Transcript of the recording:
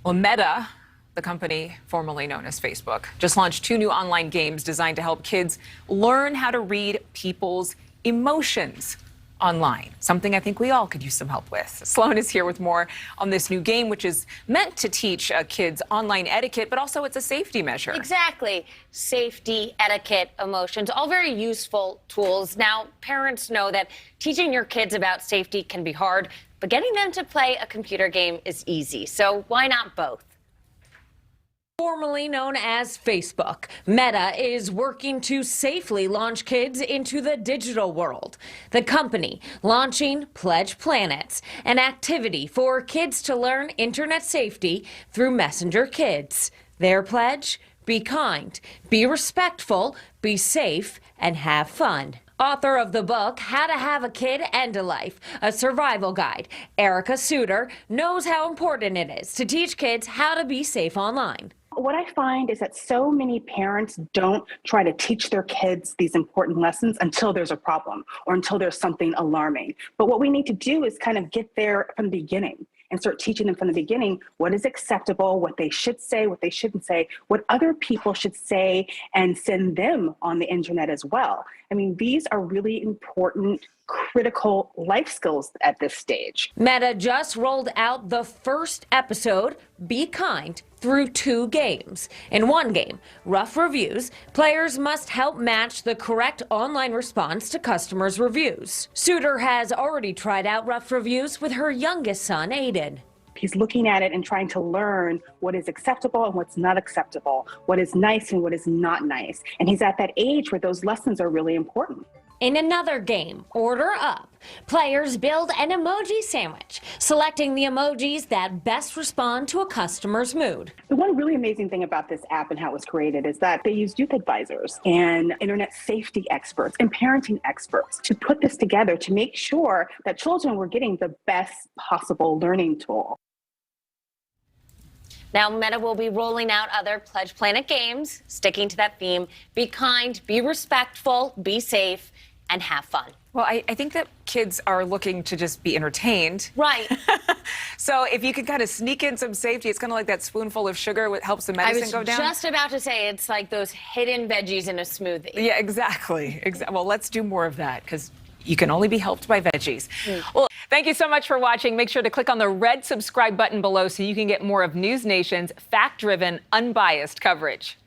Well, Meta, the company formerly known as Facebook, just launched 2 new online games designed to help kids learn how to read people's emotions online, something I think we all could use some help with. Sloan is here with more on this new game, which is meant to teach kids online etiquette, but also it's a safety measure. Exactly. Safety, etiquette, emotions, all very useful tools. Now, parents know that teaching your kids about safety can be hard, but getting them to play a computer game is easy. So why not both? Formerly known as Facebook, Meta is working to safely launch kids into the digital world. The company launching Pledge Planets, an activity for kids to learn internet safety through Messenger Kids. Their pledge? Be kind, be respectful, be safe, and have fun. Author of the book, How to Have a Kid and a Life, a survival guide, Erica Suter knows how important it is to teach kids how to be safe online. What I find is that so many parents don't try to teach their kids these important lessons until there's a problem or until there's something alarming. But what we need to do is kind of get there from the beginning and start teaching them from the beginning what is acceptable, what they should say, what they shouldn't say, what other people should say and send them on the internet as well. I mean, these are really important, critical life skills at this stage. Meta just rolled out the first episode, Be Kind, through 2 games. In one game, Rough Reviews, players must help match the correct online response to customers' reviews. Suter has already tried out Rough Reviews with her youngest son, Aiden. He's looking at it and trying to learn what is acceptable and what's not acceptable, what is nice and what is not nice. And he's at that age where those lessons are really important. In another game, Order Up, players build an emoji sandwich, selecting the emojis that best respond to a customer's mood. The one really amazing thing about this app and how it was created is that they used youth advisors and internet safety experts and parenting experts to put this together to make sure that children were getting the best possible learning tool. Now, Meta will be rolling out other Pledge Planet games, sticking to that theme. Be kind, be respectful, be safe, and have fun. Well, I think that kids are looking to just be entertained. Right. So if you can kind of sneak in some safety, it's kind of like that spoonful of sugar that helps the medicine go down. I was just about to say, it's like those hidden veggies in a smoothie. Yeah, exactly. Well, let's do more of that because you can only be helped by veggies. Well, thank you so much for watching. Make sure to click on the red subscribe button below so you can get more of NewsNation's fact-driven, unbiased coverage.